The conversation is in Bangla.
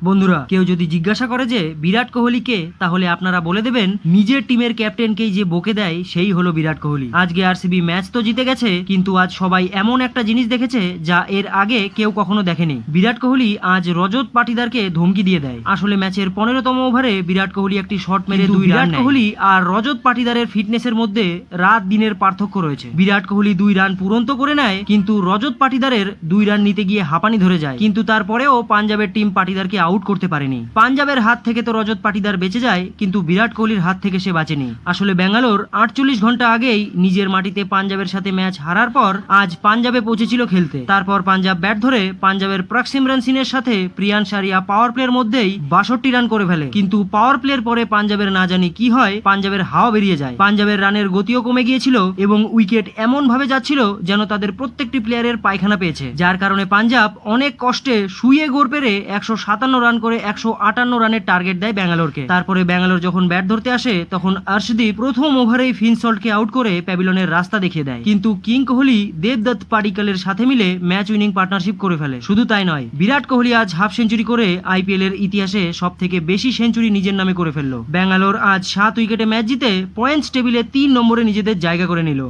বন্ধুরা, কেউ যদি জিজ্ঞাসা করে যে বিরাট কোহলি কে, তাহলে আপনারা বলে দেবেন নিজের টিমের ক্যাপ্টেনকেই যে বকে দেয় সেই হলো বিরাট কোহলি। আজকে আরসিবি ম্যাচ তো জিতে গেছে, কিন্তু আজ সবাই এমন একটা জিনিস দেখেছে যা এর আগে কেউ কখনো দেখেনি। বিরাট কোহলি আজ রজত পাটিদারকে ধমকি দিয়ে দেয়। আসলে ম্যাচের 15তম ওভারে বিরাট কোহলি একটি শট মেরে বিরাট কোহলি আর রজত পাটিদারের ফিটনেসের মধ্যে রাত দিনের পার্থক্য রয়েছে। বিরাট কোহলি 2 রান পূরণ তো করে নেয়, কিন্তু রজত পাটিদারের 2 রান নিতে গিয়ে হাঁপানি ধরে যায়। কিন্তু তারপরেও পাঞ্জাবের টিম পাটিদারকে আউট করতে পারেনি। পাঞ্জাবের হাত থেকে তো রজত পাটিদার বেঁচে যায়, কিন্তু বিরাট কোহলির হাত থেকে সে বাঁচেনি। আসলে ব্যাঙ্গালোর 48 ঘন্টা আগেই নিজের মাটিতে পাঞ্জাবের সাথে ম্যাচ হারার পর আজ পাঞ্জাবে পৌঁছেছিল খেলতে। তারপর পাঞ্জাব ব্যাট ধরে পাঞ্জাবের প্রক্সিমরন সিনের সাথে প্রিয়ান সারিয়া পাওয়ার প্লের মধ্যেই 62 রান করে ফেলে। কিন্তু পাওয়ার প্লের পরে পাঞ্জাবের না জানি কি হয়, পাঞ্জাবের হাওয়া বেরিয়ে যায়। পাঞ্জাবের রানের গতিও কমে গিয়েছিল এবং উইকেট এমন ভাবে যাচ্ছিল যেন তাদের প্রত্যেকটি প্লেয়ারের পায়খানা পেয়েছে, যার কারণে পাঞ্জাব অনেক কষ্টে শুয়ে গোড় পেরে 157 রান করে 158 রানের টার্গেট দেয় ব্যাঙ্গালোরকে। তারপরে ব্যাঙ্গালোর যখন ব্যাট ধরতে আসে তখন আর্শদীপ প্রথম ওভারেই ফিনসল্টকে আউট করে প্যাভিলনের রাস্তা দেখিয়ে দেয়। কিন্তু কিং কোহলি দেবদত্ত পাডিক্কালের সাথে মিলে ম্যাচ উইনিং পার্টনারশিপ করে ফেলে। শুধু তাই নয়, বিরাট কোহলি আজ হাফ সেঞ্চুরি করে আইপিএল এর ইতিহাসে সব থেকে বেশি সেঞ্চুরি নিজের নামে করে ফেললো। ব্যাঙ্গালোর আজ 7 উইকেটে ম্যাচ জিতে পয়েন্টস টেবিলে 3 নম্বরে নিজেদের জায়গা করে নিল।